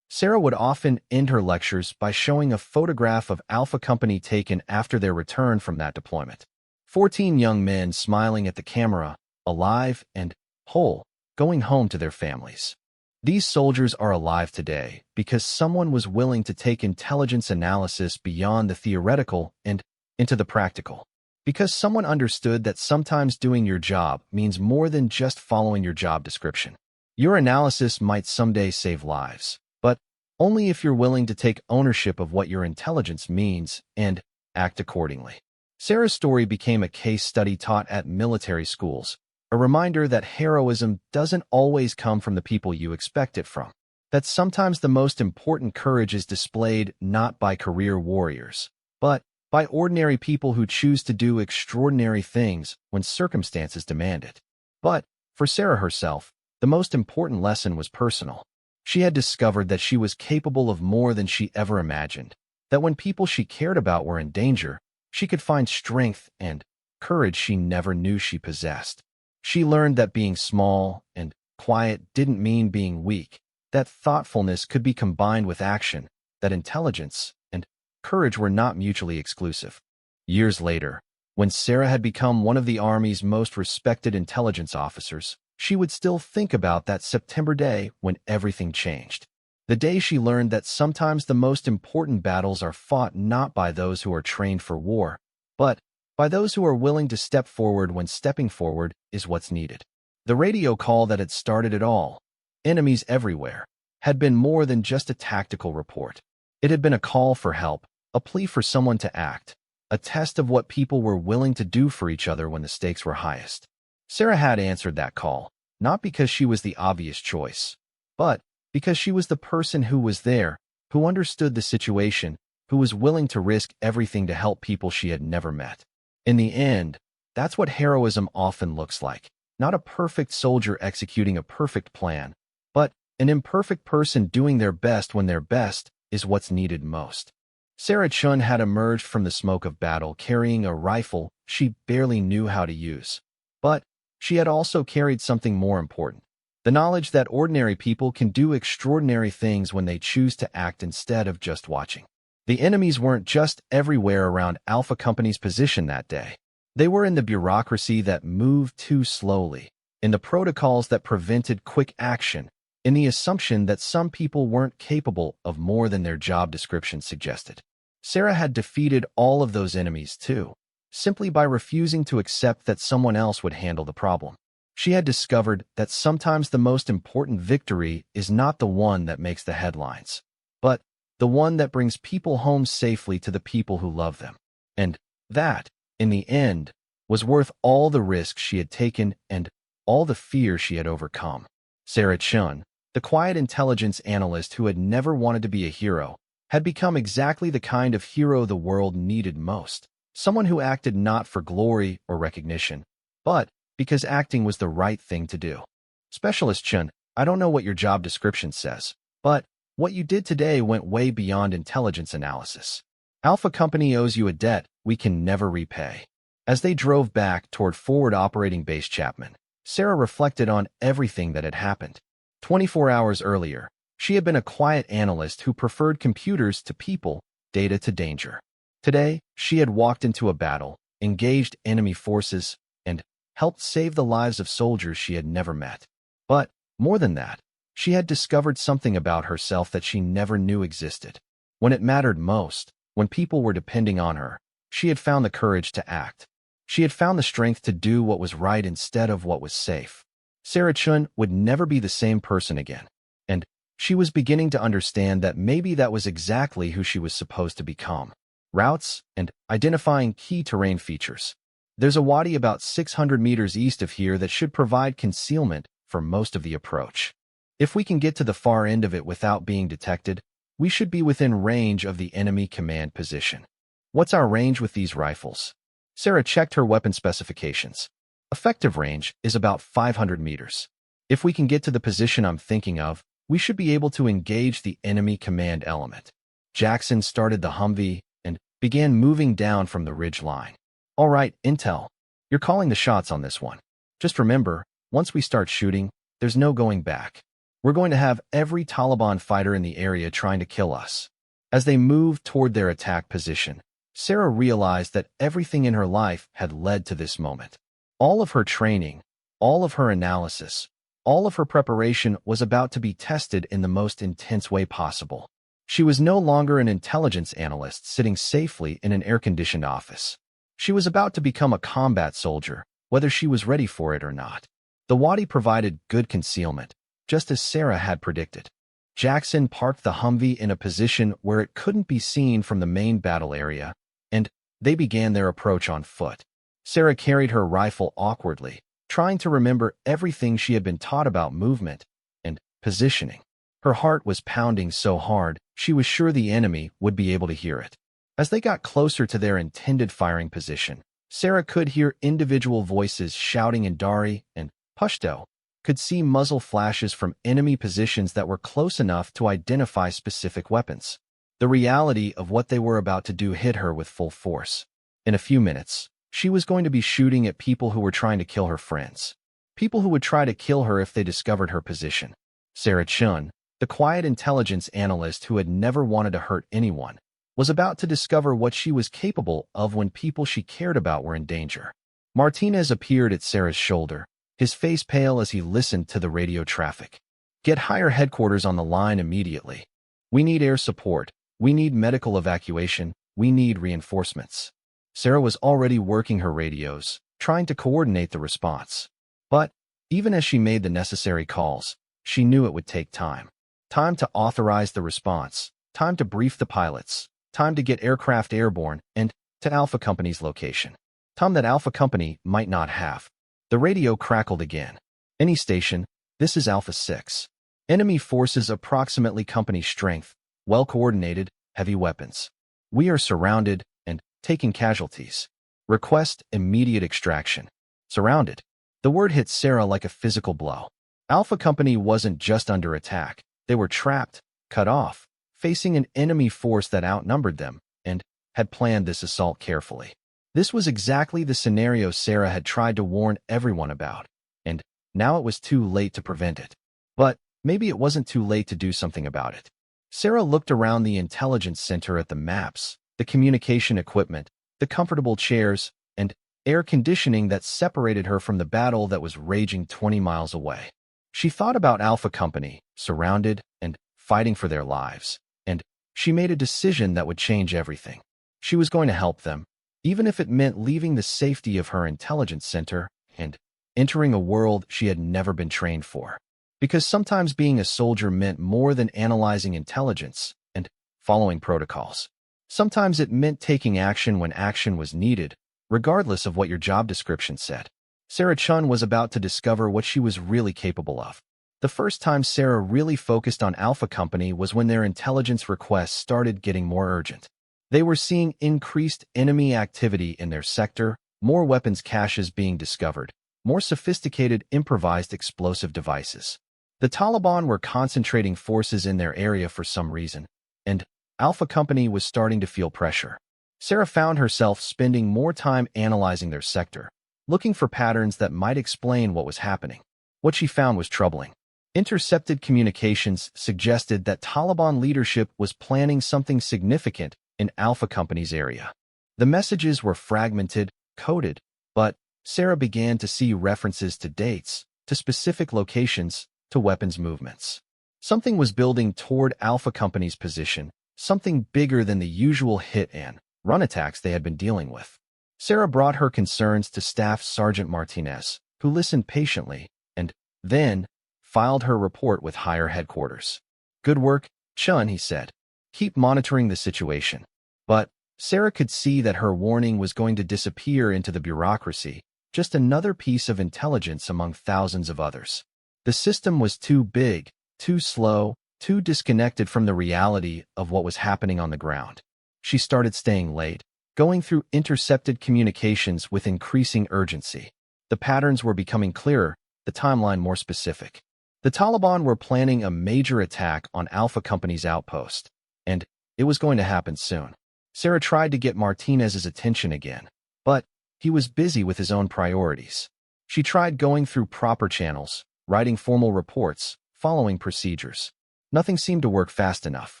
Sarah would often end her lectures by showing a photograph of Alpha Company taken after their return from that deployment. 14 young men smiling at the camera, alive and whole, going home to their families. These soldiers are alive today because someone was willing to take intelligence analysis beyond the theoretical and into the practical. Because someone understood that sometimes doing your job means more than just following your job description. Your analysis might someday save lives, but only if you're willing to take ownership of what your intelligence means and act accordingly. Sarah's story became a case study taught at military schools, a reminder that heroism doesn't always come from the people you expect it from, that sometimes the most important courage is displayed not by career warriors, but by ordinary people who choose to do extraordinary things when circumstances demand it. But, for Sarah herself, the most important lesson was personal. She had discovered that she was capable of more than she ever imagined, that when people she cared about were in danger, she could find strength and courage she never knew she possessed. She learned that being small and quiet didn't mean being weak, that thoughtfulness could be combined with action, that intelligence and courage were not mutually exclusive. Years later, when Sarah had become one of the Army's most respected intelligence officers, she would still think about that September day when everything changed. The day she learned that sometimes the most important battles are fought not by those who are trained for war, but by those who are willing to step forward when stepping forward is what's needed. The radio call that had started it all, enemies everywhere, had been more than just a tactical report. It had been a call for help, a plea for someone to act, a test of what people were willing to do for each other when the stakes were highest. Sarah had answered that call, not because she was the obvious choice, but because she was the person who was there, who understood the situation, who was willing to risk everything to help people she had never met. In the end, that's what heroism often looks like. Not a perfect soldier executing a perfect plan, but an imperfect person doing their best when their best is what's needed most. Sarah Chun had emerged from the smoke of battle carrying a rifle she barely knew how to use. But she had also carried something more important, the knowledge that ordinary people can do extraordinary things when they choose to act instead of just watching. The enemies weren't just everywhere around Alpha Company's position that day. They were in the bureaucracy that moved too slowly, in the protocols that prevented quick action, in the assumption that some people weren't capable of more than their job description suggested. Sarah had defeated all of those enemies too, simply by refusing to accept that someone else would handle the problem. She had discovered that sometimes the most important victory is not the one that makes the headlines, but the one that brings people home safely to the people who love them. And that, in the end, was worth all the risks she had taken and all the fear she had overcome. Sarah Chun, the quiet intelligence analyst who had never wanted to be a hero, had become exactly the kind of hero the world needed most. Someone who acted not for glory or recognition, but because acting was the right thing to do. Specialist Chun, I don't know what your job description says, but what you did today went way beyond intelligence analysis. Alpha Company owes you a debt we can never repay. As they drove back toward Forward Operating Base Chapman, Sarah reflected on everything that had happened. 24 hours earlier, she had been a quiet analyst who preferred computers to people, data to danger. Today, she had walked into a battle, engaged enemy forces, and helped save the lives of soldiers she had never met. But, more than that, she had discovered something about herself that she never knew existed. When it mattered most, when people were depending on her, she had found the courage to act. She had found the strength to do what was right instead of what was safe. Sarah Chun would never be the same person again, and she was beginning to understand that maybe that was exactly who she was supposed to become. Routes and identifying key terrain features. There's a wadi about 600 meters east of here that should provide concealment for most of the approach. If we can get to the far end of it without being detected, we should be within range of the enemy command position. What's our range with these rifles? Sarah checked her weapon specifications. Effective range is about 500 meters. If we can get to the position I'm thinking of, we should be able to engage the enemy command element. Jackson started the Humvee and began moving down from the ridge line. All right, Intel, you're calling the shots on this one. Just remember, once we start shooting, there's no going back. We're going to have every Taliban fighter in the area trying to kill us. As they moved toward their attack position, Sarah realized that everything in her life had led to this moment. All of her training, all of her analysis, all of her preparation was about to be tested in the most intense way possible. She was no longer an intelligence analyst sitting safely in an air-conditioned office. She was about to become a combat soldier, whether she was ready for it or not. The wadi provided good concealment, just as Sarah had predicted. Jackson parked the Humvee in a position where it couldn't be seen from the main battle area, and they began their approach on foot. Sarah carried her rifle awkwardly, trying to remember everything she had been taught about movement and positioning. Her heart was pounding so hard, she was sure the enemy would be able to hear it. As they got closer to their intended firing position, Sarah could hear individual voices shouting in Dari and Pashto, could see muzzle flashes from enemy positions that were close enough to identify specific weapons. The reality of what they were about to do hit her with full force. In a few minutes, she was going to be shooting at people who were trying to kill her friends. People who would try to kill her if they discovered her position. Sarah Chun, the quiet intelligence analyst who had never wanted to hurt anyone, was about to discover what she was capable of when people she cared about were in danger. Martinez appeared at Sarah's shoulder, his face pale as he listened to the radio traffic. Get higher headquarters on the line immediately. We need air support. We need medical evacuation. We need reinforcements. Sarah was already working her radios, trying to coordinate the response. But even as she made the necessary calls, she knew it would take time. Time to authorize the response, time to brief the pilots, time to get aircraft airborne, and to Alpha Company's location. Time that Alpha Company might not have. The radio crackled again. Any station, this is Alpha 6. Enemy forces approximately company strength, well-coordinated, heavy weapons. We are surrounded and taking casualties. Request immediate extraction. Surrounded. The word hit Sarah like a physical blow. Alpha Company wasn't just under attack. They were trapped, cut off, facing an enemy force that outnumbered them, and had planned this assault carefully. This was exactly the scenario Sarah had tried to warn everyone about, and now it was too late to prevent it. But maybe it wasn't too late to do something about it. Sarah looked around the intelligence center at the maps, the communication equipment, the comfortable chairs, and air conditioning that separated her from the battle that was raging 20 miles away. She thought about Alpha Company, surrounded and fighting for their lives, and she made a decision that would change everything. She was going to help them, even if it meant leaving the safety of her intelligence center and entering a world she had never been trained for. Because sometimes being a soldier meant more than analyzing intelligence and following protocols. Sometimes it meant taking action when action was needed, regardless of what your job description said. Sarah Chun was about to discover what she was really capable of. The first time Sarah really focused on Alpha Company was when their intelligence requests started getting more urgent. They were seeing increased enemy activity in their sector, more weapons caches being discovered, more sophisticated improvised explosive devices. The Taliban were concentrating forces in their area for some reason, and Alpha Company was starting to feel pressure. Sarah found herself spending more time analyzing their sector, looking for patterns that might explain what was happening. What she found was troubling. Intercepted communications suggested that Taliban leadership was planning something significant in Alpha Company's area. The messages were fragmented, coded, but Sarah began to see references to dates, to specific locations, to weapons movements. Something was building toward Alpha Company's position, something bigger than the usual hit and run attacks they had been dealing with. Sarah brought her concerns to Staff Sergeant Martinez, who listened patiently and then filed her report with higher headquarters. "Good work, Chun," he said. "Keep monitoring the situation." But Sarah could see that her warning was going to disappear into the bureaucracy, just another piece of intelligence among thousands of others. The system was too big, too slow, too disconnected from the reality of what was happening on the ground. She started staying late, going through intercepted communications with increasing urgency. The patterns were becoming clearer, the timeline more specific. The Taliban were planning a major attack on Alpha Company's outpost, and it was going to happen soon. Sarah tried to get Martinez's attention again, but he was busy with his own priorities. She tried going through proper channels, writing formal reports, following procedures. Nothing seemed to work fast enough.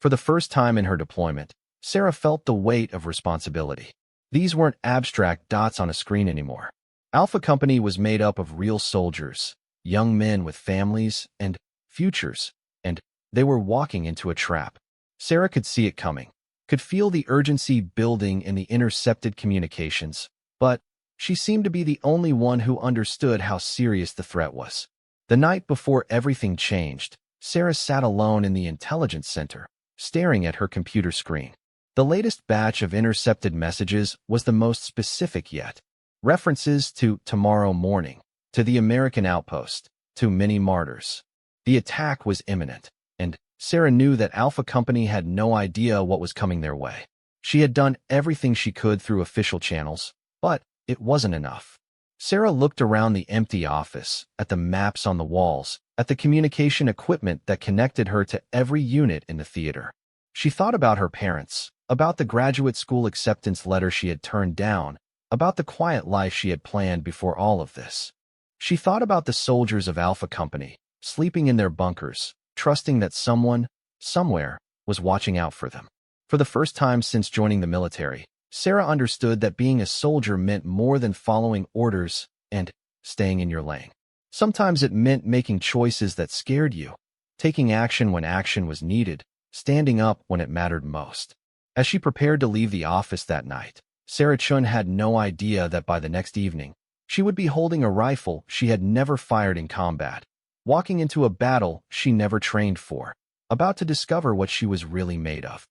For the first time in her deployment, Sarah felt the weight of responsibility. These weren't abstract dots on a screen anymore. Alpha Company was made up of real soldiers, young men with families and futures, and they were walking into a trap. Sarah could see it coming, could feel the urgency building in the intercepted communications, but she seemed to be the only one who understood how serious the threat was. The night before everything changed, Sarah sat alone in the intelligence center, staring at her computer screen. The latest batch of intercepted messages was the most specific yet. References to tomorrow morning, to the American outpost, to many martyrs. The attack was imminent, and Sarah knew that Alpha Company had no idea what was coming their way. She had done everything she could through official channels, but it wasn't enough. Sarah looked around the empty office, at the maps on the walls, at the communication equipment that connected her to every unit in the theater. She thought about her parents, about the graduate school acceptance letter she had turned down, about the quiet life she had planned before all of this. She thought about the soldiers of Alpha Company, sleeping in their bunkers, trusting that someone, somewhere, was watching out for them. For the first time since joining the military, Sarah understood that being a soldier meant more than following orders and staying in your lane. Sometimes it meant making choices that scared you, taking action when action was needed, standing up when it mattered most. As she prepared to leave the office that night, Sarah Chun had no idea that by the next evening, she would be holding a rifle she had never fired in combat, walking into a battle she never trained for, about to discover what she was really made of.